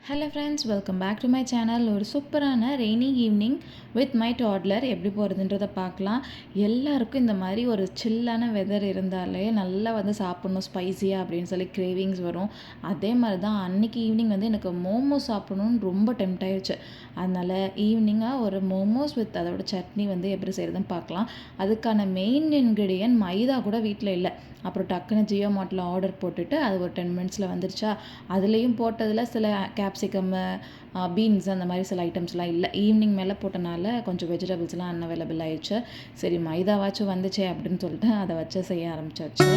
Hello friends, welcome back to my channel. ஒரு சூப்பரான rainy evening with my toddler எப்படி போகிறதுன்றதை பார்க்கலாம். எல்லாருக்கும் இந்த மாதிரி ஒரு சில்லான வெதர் இருந்தாலே நல்லா சாப்பிட்ணும் ஸ்பைஸியாக அப்படின்னு சொல்லி கிரேவிங்ஸ் வரும். அதே மாதிரி தான் அன்றைக்கி ஈவினிங் எனக்கு மோமோ சாப்பிடணுன்னு ரொம்ப டெம்ட் ஆயிடுச்சு. அதனால் ஈவினிங்காக ஒரு மோமோஸ் வித் அதோட சட்னி எப்படி செய்கிறதுன்னு பார்க்கலாம். அதுக்கான மெயின் இன்க்ரீடியன்ட் மைதா கூட வீட்டில் இல்லை. அப்புறம் டக்குன்னு ஜியோ மார்ட்டில் ஆர்டர் போட்டுட்டு அது ஒரு 10 மினிட்ஸில் வந்துருச்சா. அதுலேயும் போட்டதில் சில கேப்சிகம்மு, பீன்ஸ் அந்த மாதிரி சில ஐட்டம்ஸ்லாம் இல்லை. ஈவினிங் மேலே போட்டனால கொஞ்சம் வெஜிடபிள்ஸ்லாம் அன்அவைலபிள் ஆயிடுச்சு. சரி மைதாவாச்சும் வந்துச்சே அப்படின்னு சொல்லிட்டு அதை வச்சு செய்ய ஆரம்பிச்சாச்சு.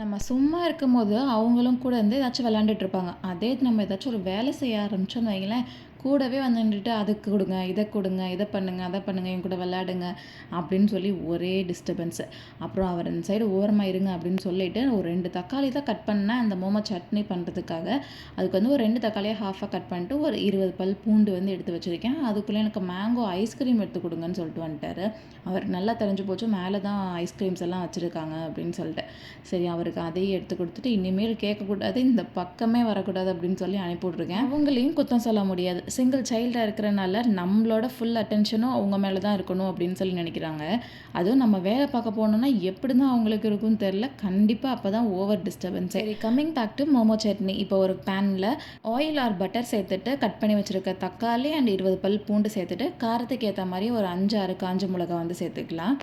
நம்ம சும்மா இருக்கும்போது அவங்களும் கூட ஏதாச்சும் விளையாண்டுட்டு இருப்பாங்க. அதே நம்ம ஏதாச்சும் ஒரு வேலை செய்ய ஆரம்பிச்சோன்னு வைங்களேன், கூடவே நின்றுட்டு அதுக்கு கொடுங்க, இதை பண்ணுங்க, அதை பண்ணுங்க, என் கூட விளையாடுங்க அப்படின்னு சொல்லி ஒரே டிஸ்டர்பன்ஸு. அப்புறம் அவர் இந்த சைடு ஓரமாக இருங்க அப்படின்னு சொல்லிட்டு ஒரு 2 தக்காளி தான் கட் பண்ணேன் அந்த மோமோ சட்னி பண்ணுறதுக்காக. அதுக்கு ஒரு 2 தக்காளியை ஹாஃபாக கட் பண்ணிட்டு ஒரு 20 பல் பூண்டு எடுத்து வச்சுருக்கேன். அதுக்குள்ளே எனக்கு மேங்கோ ஐஸ்கிரீம் எடுத்து கொடுங்கன்னு சொல்லிட்டு வந்துட்டார். அவர் நல்லா தெரிஞ்சு போச்சு மேலே தான் ஐஸ்கிரீம்ஸ் எல்லாம் வச்சுருக்காங்க அப்படின்னு சொல்லிட்டு. சரி அவருக்கு அதையும் எடுத்து கொடுத்துட்டு இனிமேல் கேட்கக்கூடாது, இந்த பக்கமே வரக்கூடாது அப்படின்னு சொல்லி அனுப்பிவிட்ருக்கேன். அவங்களையும் குத்தம் சொல்ல முடியாது. சிங்கிள் சைல்டாக இருக்கிறனால நம்மளோட ஃபுல் அட்டென்ஷனும் அவங்க மேலே தான் இருக்கணும் அப்படின்னு சொல்லி நினைக்கிறாங்க. அதுவும் நம்ம வேலை பார்க்க போனோம்னா எப்படி தான் அவங்களுக்கு இருக்குன்னு தெரில. கண்டிப்பாக அப்போ தான் ஓவர் டிஸ்டர்பன்ஸ். சரி, coming back to momo chutney. இப்போ ஒரு பேனில் ஆயில் ஆர் பட்டர் சேர்த்துட்டு கட் பண்ணி வச்சுருக்க தக்காளி அண்ட் 20 பல் பூண்டு சேர்த்துட்டு காரத்துக்கு ஏற்ற மாதிரி ஒரு 5-6 காஞ்ச மிளகா சேர்த்துக்கலாம்.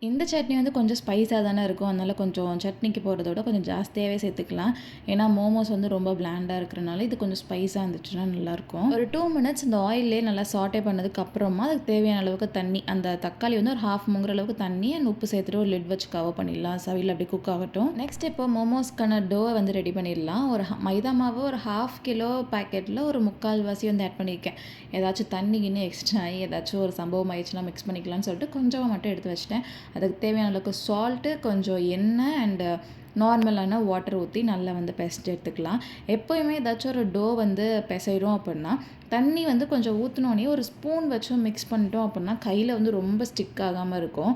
இந்த சட்னி கொஞ்சம் ஸ்பைஸாக தானே இருக்கும். அதனால் கொஞ்சம் சட்னிக்கு போடுறத விட கொஞ்சம் ஜாஸ்தியாகவே சேர்த்துக்கலாம். ஏன்னா மோமோஸ் ரொம்ப பிளாண்டாக இருக்கிறனால இது கொஞ்சம் ஸ்பைஸாக இருந்துச்சுன்னா நல்லாயிருக்கும். ஒரு 2 மினிட்ஸ் இந்த ஆயிலே நல்லா சாட்டே பண்ணதுக்கு அப்புறமா அதுக்கு தேவையான அளவுக்கு தண்ணி, அந்த தக்காளி ஒரு ஹாஃப் முங்குற அளவுக்கு தண்ணி அண்ட் உப்பு சேர்த்துட்டு ஒரு லிட் வச்சு கவர் பண்ணிடலாம். சவையில் அப்படி குக் ஆகட்டும். நெக்ஸ்ட் இப்போ மோமோஸ்க்கான டோவை ரெடி பண்ணிடலாம். ஒரு மைதா மாவு ஒரு 1/2 கிலோ பேக்கெட்டில் ஒரு 3/4 வாசி ஆட் பண்ணியிருக்கேன். ஏதாச்சும் தண்ணி இன்னும் எக்ஸ்ட்ரா ஆகி ஏதாச்சும் ஒரு சம்பவம் ஆயிடுச்சுன்னா மிக்ஸ் பண்ணிக்கலாம்னு சொல்லிட்டு கொஞ்சமாக மட்டும் எடுத்து வச்சிட்டேன். அதுக்கு தேவையான அளவுக்கு சால்ட்டு, கொஞ்சம் எண்ணெய் அண்டு நார்மலான வாட்டர் ஊற்றி நல்லா பெசைஞ்சு எடுத்துக்கலாம். எப்போயுமே ஏதாச்சும் ஒரு டோ பிசைகிறோம் அப்படின்னா தண்ணி கொஞ்சம் ஊற்றினோடனே ஒரு ஸ்பூன் வச்சும் மிக்ஸ் பண்ணிட்டோம் அப்படின்னா கையில் ரொம்ப ஸ்டிக் ஆகாமல் இருக்கும்.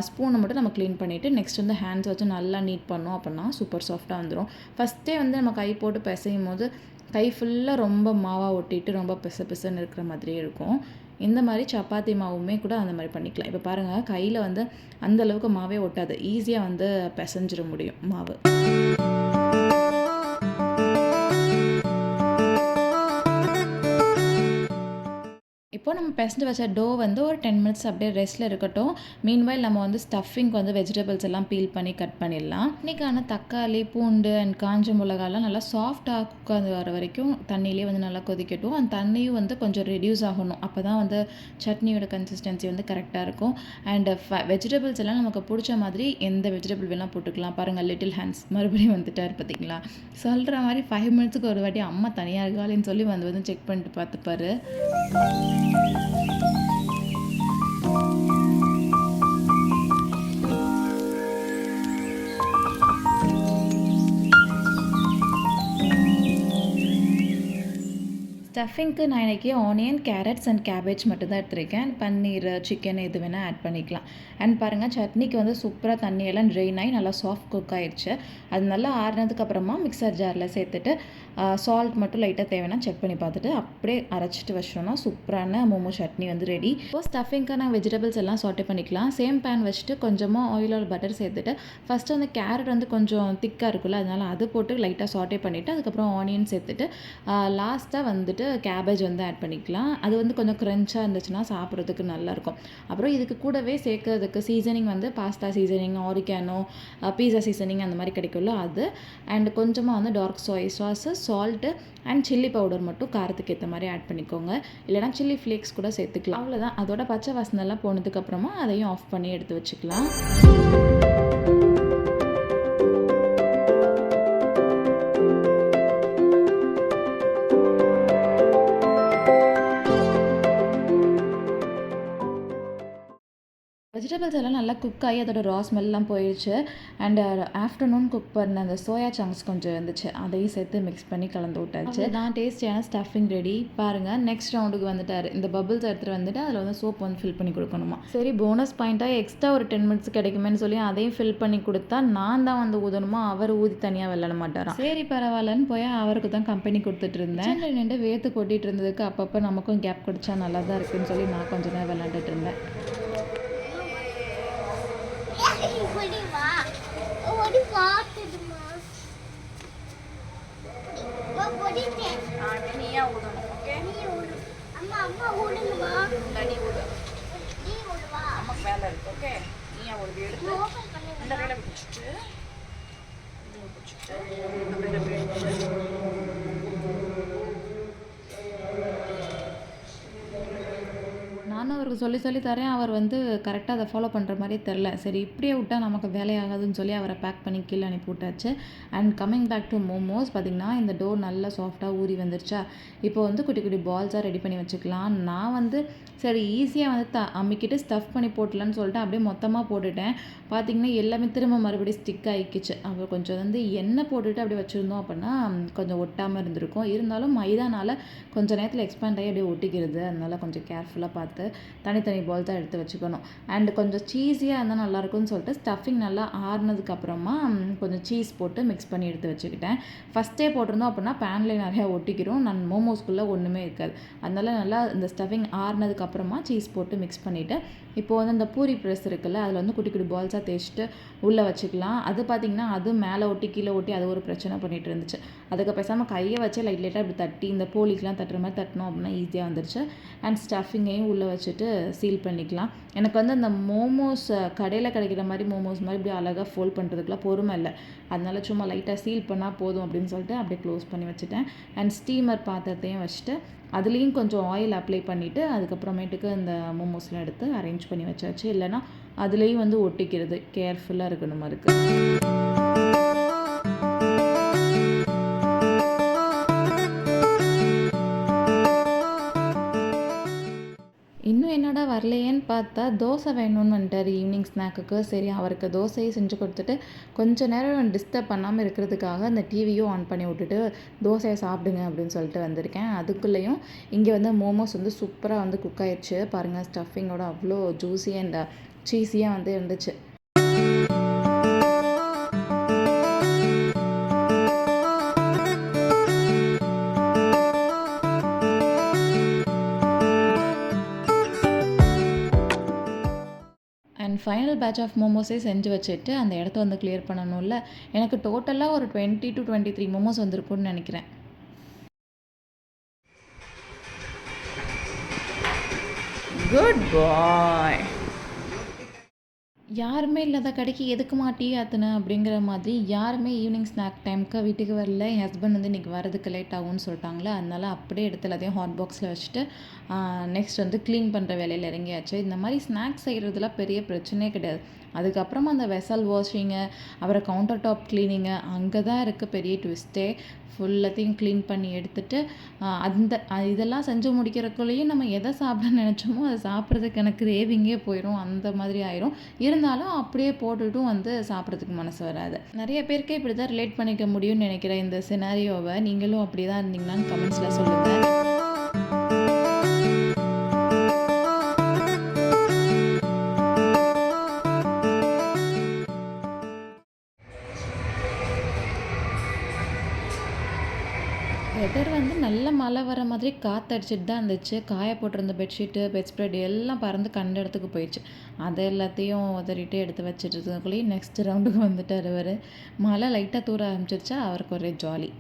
ஸ்பூனை மட்டும் நம்ம க்ளீன் பண்ணிவிட்டு நெக்ஸ்ட் ஹேண்ட்ஸ் வச்சு நல்லா நீட் பண்ணோம் அப்படின்னா சூப்பர் சாஃப்டாக வந்துடும். ஃபஸ்ட்டே நம்ம கை போட்டு பிசையும் போது கை ஃபுல்லாக ரொம்ப மாவாக ஒட்டிட்டு ரொம்ப பிசுன்னு இருக்கிற மாதிரியே இருக்கும். இந்த மாதிரி சப்பாத்தி மாவுமே கூட அந்த மாதிரி பண்ணிக்கலாம். இப்போ பாருங்கள் கையில் அந்தளவுக்கு மாவே ஒட்டாது. ஈஸியாக பிசைஞ்சிட முடியும் மாவு. இப்போ நம்ம பிசைஞ்சு வச்ச டோ ஒரு 10 மினிட்ஸ் அப்படியே ரெஸ்ட்டில் இருக்கட்டும். மீன்வைல் நம்ம ஸ்டஃபிங்க்கு வெஜிடபிள்ஸ் எல்லாம் பீல் பண்ணி கட் பண்ணிடலாம். இன்றைக்கான தக்காளி, பூண்டு அண்ட் காஞ்ச மிளகாலாம் நல்லா சாஃப்டாக குக் வர வரைக்கும் தண்ணியிலே நல்லா கொதிக்கட்டும். அந்த தண்ணியும் கொஞ்சம் ரெடியூஸ் ஆகணும். அப்போ தான் சட்னியோட கன்சிஸ்டன்சி கரெக்டாக இருக்கும். அண்ட் வெஜிடபிள்ஸ் எல்லாம் நமக்கு பிடிச்ச மாதிரி எந்த வெஜிடபிள் வேணால் போட்டுக்கலாம். பாருங்கள் லிட்டில் ஹேண்ட்ஸ் மறுபடியும் வந்துட்டார் பார்த்தீங்களா. சொல்கிற மாதிரி 5 மினிட்ஸுக்கு ஒரு வாட்டி அம்மா தனியாக இருக்காளேன்னு சொல்லி செக் பண்ணிட்டு பார்த்துப்பாரு. ஸ்டஃபிங்க்கு நான் இன்றைக்கி ஆனியன், கேரட்ஸ் அண்ட் கேபேஜ் மட்டும்தான் எடுத்துருக்கேன். பன்னீர், சிக்கன் எது வேணால் ஆட் பண்ணிக்கலாம். அண்ட் பாருங்கள் சட்னிக்கு சூப்பராக தண்ணியெல்லாம் ட்ரெயின் ஆகி நல்லா சாஃப்ட் குக் ஆகிடுச்சு. அது நல்லா ஆறுனதுக்கப்புறமா மிக்சர் ஜாரில் சேர்த்துட்டு சால்ட் மட்டும் லைட்டாக தேவைன்னா செக் பண்ணி பார்த்துட்டு அப்படியே அரைச்சிட்டு வச்சிட்டோம்னா சூப்பரான மோமோ சட்னி ரெடி. இப்போது ஸ்டஃபிங்க்கு நான் வெஜிடபிள்ஸ் எல்லாம் சாட்டே பண்ணிக்கலாம். சேம் பேன் வச்சுட்டு கொஞ்சமாக ஆயில் ஆர் பட்டர் சேர்த்துட்டு ஃபஸ்ட்டு கேரட் கொஞ்சம் திக்காக இருக்குல்ல, அதனால் அது போட்டு லைட்டாக சாட்டே பண்ணிவிட்டு அதுக்கப்புறம் ஆனியன் சேர்த்துட்டு லாஸ்ட்டாக கேபேஜ் ஆட் பண்ணிக்கலாம். அது கொஞ்சம் க்ரன்ச்சாக இருந்துச்சுன்னா சாப்பிட்றதுக்கு நல்லாயிருக்கும். அப்புறம் இதுக்கு கூடவே சேர்க்கறதுக்கு seasoning pasta seasoning, oregano, pizza seasoning அந்த மாதிரி கிடைக்கும்ல அது. அண்ட் கொஞ்சமாக dark soy sauce, salt and chilli powder மட்டும் காரத்துக்கு ஏற்ற மாதிரி ஆட் பண்ணிக்கோங்க. இல்லைனா சில்லி ஃப்ளேக்ஸ் கூட சேர்த்துக்கலாம். அவ்வளோதான். அதோட பச்சை வாசனைலாம் போனதுக்கப்புறமா அதையும் ஆஃப் பண்ணி எடுத்து வச்சுக்கலாம். வெஜிடபிள்ஸ் எல்லாம் நல்லா நல்லா குக் ஆகி அதோட ரா ஸ்மெல்லாம் போயிடுச்சு. அண்ட் ஆஃப்டர்நூன் குக் பண்ண அந்த சோயா சங்க்ஸ் கொஞ்சம் இருந்துச்சு, அதையும் சேர்த்து மிக்ஸ் பண்ணி கலந்து விட்டாச்சு. நான் டேஸ்டியான ஸ்டஃபிங் ரெடி. பாருங்கள், நெக்ஸ்ட் ரவுண்டுக்கு வந்துட்டார். இந்த பபிள்ஸ் எடுத்துகிட்டு வந்துட்டு அதில் வந்து சோப் வந்து ஃபில் பண்ணி கொடுக்கணுமா. சரி, போனஸ் பாயிண்ட்டாக எக்ஸ்ட்ரா ஒரு 10 மினிட்ஸ் கிடைக்குமேன்னு சொல்லி அதையும் ஃபில் பண்ணி கொடுத்தா நான் தான் வந்து ஊதணுமா, அவர் ஊதி தனியாக விளையாட மாட்டாராம். சரி பரவாயில்லன்னு போய் அவருக்கு தான் கம்பெனி கொடுத்துட்டு இருந்தேன். நின்று வேர்த்து கொட்டிட்டு இருந்ததுக்கு அப்பப்போ நமக்கும் கேப் கிடைச்சா நல்லா தான் இருக்குன்னு சொல்லி நான் கொஞ்சம் நேரம் விளையாண்டுட்டு இருந்தேன். நானும் அவருக்கு சொல்லி தரேன். அவர் வந்து கரெக்டாக அதை ஃபாலோ பண்ணுற மாதிரியே தெரில. சரி, இப்படியே விட்டால் நமக்கு வேலையாகாதுன்னு சொல்லி அவரை பேக் பண்ணி கீழே அனுப்பி விட்டாச்சு. And coming back to momos, பார்த்திங்கன்னா இந்த டோ நல்லா சாஃப்டாக ஊறி வந்துருச்சா. இப்போ வந்து குட்டி குட்டி பால்ஸாக ரெடி பண்ணி வச்சுக்கலாம். நான் வந்து சரி ஈஸியாக வந்து அம்மிக்கிட்டு ஸ்டஃப் பண்ணி போட்டலான்னு சொல்லிட்டு அப்படியே மொத்தமாக போட்டுட்டேன். பார்த்திங்கன்னா எல்லாமே திரும்ப மறுபடியும் ஸ்டிக் ஆகிக்கிச்சு. அப்புறம் கொஞ்சம் வந்து எண்ணெய் போட்டுட்டு அப்படியே வச்சுருந்தோம் அப்படின்னா கொஞ்சம் ஒட்டாமல் இருந்திருக்கும். இருந்தாலும் மைதானால் கொஞ்சம் நேரத்தில் எக்ஸ்பேண்ட் ஆகி அப்படியே ஒட்டிக்கிறது. அதனால் கொஞ்சம் கேர்ஃபுல்லாக பார்த்து தனித்தனி பால் தான் எடுத்து வச்சுக்கணும். அண்ட் கொஞ்சம் சீஸியாக இருந்தால் நல்லாயிருக்கும்னு சொல்லிட்டு ஸ்டஃபிங் நல்லா ஆறுனதுக்கப்புறமா கொஞ்சம் சீஸ் போட்டு மிக்ஸ் பண்ணி எடுத்து வச்சுக்கிட்டேன். ஃபஸ்ட்டே போட்டிருந்தோம் அப்படின்னா பேனில் நிறையா ஒட்டிக்கிறோம். நான் மோமோஸ்குள்ளே ஒன்றுமே இருக்காது. அதனால் நல்லா இந்த ஸ்டஃபிங் ஆறுனதுக்கப்புறமா சீஸ் போட்டு மிக்ஸ் பண்ணிவிட்டு இப்போ வந்து இந்த பூரி ப்ரெஸ் இருக்குல்ல, அதில் வந்து குட்டி குட்டி பால்ஸாக தேய்ச்சிட்டு உள்ளே வச்சுக்கலாம். அது பார்த்திங்கன்னா அது மேலே ஒட்டி கீழே ஒட்டி அது ஒரு பிரச்சனை பண்ணிகிட்டு இருந்துச்சு. அதுக்கு பேசாமல் கையை வச்சு லைட்டாக இப்படி தட்டி இந்த போலிக்கெலாம் தட்டுற மாதிரி தட்டினோம் அப்படின்னா ஈஸியாக வந்துருச்சு. அண்ட் ஸ்டஃபிங்கையும் உள்ளே வச்சுட்டு சீல் பண்ணிக்கலாம். எனக்கு வந்து அந்த மோமோஸ் கடையில் கிடைக்கிற மாதிரி மோமோஸ் மாதிரி இப்படி அழகாக ஃபோல்ட் பண்ணுறதுக்குலாம் பொறுமை இல்லை. அதனால சும்மா லைட்டாக சீல் பண்ணால் போதும் அப்படின்னு சொல்லிட்டு அப்படியே க்ளோஸ் பண்ணி வச்சுட்டேன். அண்ட் ஸ்டீமர் பாத்திரத்தையும் வச்சுட்டு அதுலேயும் கொஞ்சம் ஆயில் அப்ளை பண்ணிவிட்டு அதுக்கப்புறமேட்டுக்கு இந்த மோமோஸ்லாம் எடுத்து அரேஞ்ச் பண்ணி வச்சாச்சு. இல்லைனா அதுலேயும் வந்து ஒட்டிக்கிறது. கேர்ஃபுல்லாக இருக்கணுமா இருக்குது. இன்னும் என்னடா வரலையேன்னு பார்த்தா தோசை வேணும்னு வந்துட்டார் ஈவினிங் ஸ்நாக்குக்கு. சரி, அவருக்கு தோசையை செஞ்சு கொடுத்துட்டு கொஞ்சம் நேரம் டிஸ்டர்ப் பண்ணாமல் இருக்கிறதுக்காக அந்த டிவியும் ஆன் பண்ணி விட்டுட்டு தோசையை சாப்பிடுங்க அப்படின்னு சொல்லிட்டு வந்திருக்கேன். அதுக்குள்ளேயும் இங்கே வந்து மோமோஸ் வந்து சூப்பராக வந்து குக் ஆயிடுச்சு. பாருங்கள், ஸ்டஃபிங்கோட அவ்வளோ ஜூஸி அண்ட் சீஸியாக வந்து இருந்துச்சு. அண்ட் ஃபைனல் பேட்ச் ஆஃப் மோமோஸே செஞ்சு வச்சுட்டு அந்த இடத்த வந்து கிளியர் பண்ணணும்ல. எனக்கு டோட்டலாக ஒரு 20 to 23 மோமோஸ் வந்திருக்கும்னு நினைக்கிறேன். குட் பாய். யாருமே இல்லாத கடைக்கு எதுக்குமா டீ ஆற்றுன அப்படிங்கிற மாதிரி யாருமே ஈவினிங் ஸ்நாக் டைமுக்கு வீட்டுக்கு வரல. என் ஹஸ்பண்ட் வந்து இன்றைக்கி வரதுக்கு லேட் ஆகும்னு சொல்லிட்டாங்களே, அதனால அப்படியே எடுத்து எல்லாத்தையும் ஹாட் பாக்ஸில் வச்சுட்டு நெக்ஸ்ட் வந்து க்ளீன் பண்ணுற வேலையில் இறங்கியாச்சு. இந்த மாதிரி ஸ்நாக்ஸ் செய்கிறதுலாம் பெரிய பிரச்சனையே கிடையாது. அதுக்கப்புறமா அந்த வெசல் வாஷிங்கு, அப்புறம் கவுண்டர் டாப் க்ளீனிங்கு, அங்கே தான் இருக்குது பெரிய ட்விஸ்ட்டே. ஃபுல்லத்தையும் க்ளீன் பண்ணி எடுத்துகிட்டு இதெல்லாம் செஞ்சு முடிக்கிறக்குள்ளேயும் நம்ம எதை சாப்பிட நினச்சோமோ அதை சாப்பிட்றதுக்கு எனக்கு கிரேவிங்கே போயிடும். அந்த மாதிரி ஆயிரும். இருந்தாலும் அப்படியே போட்டுட்டும் வந்து சாப்பிட்றதுக்கு மனசு வராது. நிறைய பேருக்கு இப்படி தான் ரிலேட் பண்ணிக்க முடியும்னு நினைக்கிறேன் இந்த சினாரியோவை. நீங்களும் அப்படி தான் இருந்தீங்கன்னான்னு கமெண்ட்ஸில் சொல்லுங்கள். வெதர் வந்து நல்ல மழை வர மாதிரி காற்றடிச்சிட்டு தான் இருந்துச்சு. காய போட்டிருந்த பெட்ஷீட்டு, பெட் ஸ்ப்ரெட் எல்லாம் பறந்து கண்ட இடத்துக்கு போயிடுச்சு. அதை எல்லாத்தையும் உதறிட்டு எடுத்து வச்சுட்டு இருக்கக்குள்ளேயே நெக்ஸ்ட் ரவுண்டுக்கு வந்துட்டார் அவர். மழை லைட்டாக தூர ஆரம்பிச்சிருச்சா, அவருக்கு ஒரே ஜாலி.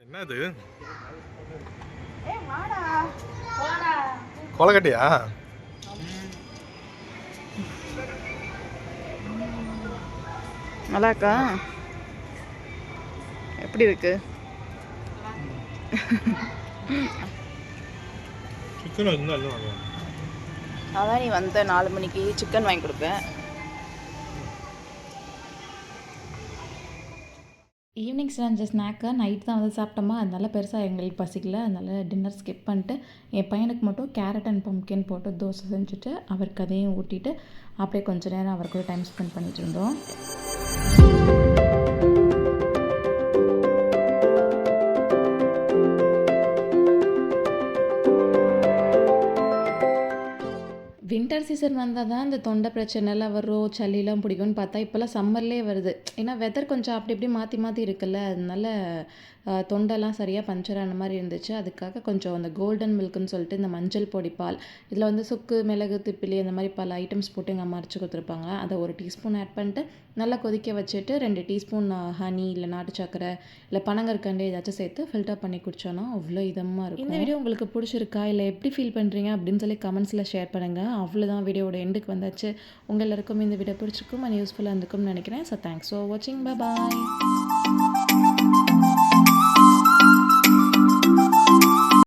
என்னது கொலக்கட்டியா? நல்லாக்கா? எப்படி இருக்கு? சிக்கன் இருந்தால் எல்லாம் வாங்குவாங்க. அதான் நீ வந்த 4 மணிக்கு சிக்கன் வாங்கி கொடுப்பேன். ஈவினிங் லஞ்ச் ஸ்நாக்காக நைட் தான் வந்து சாப்பிட்டோமா, அதனால பெருசாக எங்களுக்கு பசிக்கல. அதனால டின்னர் ஸ்கிப் பண்ணிட்டு என் பையனுக்கு மட்டும் கேரட் அண்ட் பம்ப்கின் போட்டு தோசை செஞ்சுட்டு அவருக்கு அதையும் ஊட்டிட்டு அப்படியே கொஞ்ச நேரம் அவர் கூட டைம் ஸ்பெண்ட் பண்ணிட்டு இருந்தோம். வின்டர் சீசன் வந்தால் தான் இந்த தொண்டை பிரச்சனைலாம் வரும், சளிலாம் பிடிக்கும்னு பார்த்தா இப்போல்லாம் சம்மர்லேயே வருது. ஏன்னா வெதர் கொஞ்சம் அப்படி இப்படி மாற்றி மாற்றி இருக்குல்ல, அதனால தொண்டைலாம் சரியாக பஞ்சர் ஆன மாதிரி இருந்துச்சு. அதுக்காக கொஞ்சம் அந்த கோல்டன் மில்க்குன்னு சொல்லிட்டு இந்த மஞ்சள் பொடி பால், இதில் வந்து சுக்கு, மிளகு, திப்பிலி அந்த மாதிரி பல ஐட்டம்ஸ் போட்டு எங்கள் அம்மா அரைச்சி கொடுத்துருப்பாங்க. அதை 1 டீஸ்பூன் ஆட் பண்ணிட்டு நல்லா கொதிக்க வச்சுட்டு 2 டீஸ்பூன் ஹனி இல்லை நாட்டு சக்கரை இல்லை பனங்கற்கண்டு ஏதாச்சும் சேர்த்து ஃபில்டர் பண்ணி குடித்தோன்னா அவ்வளோ இதமாக இருக்கும். இந்த வீடியோ உங்களுக்கு பிடிச்சிருக்கா இல்லை எப்படி ஃபீல் பண்ணுறீங்க அப்படின்னு சொல்லி கமெண்ட்ஸில் ஷேர் பண்ணுங்கள். அவ்வளோதான், வீடியோட எண்டுக்கு வந்தாச்சு. உங்கள் எல்லாருக்கும் இந்த வீடியோ பிடிச்சிருக்கும் அண்ட் யூஸ்ஃபுல்லாக இருந்திருக்கும்னு நினைக்கிறேன். ஸோ தேங்க்ஸ் ஃபார் வாட்சிங். Bye bye.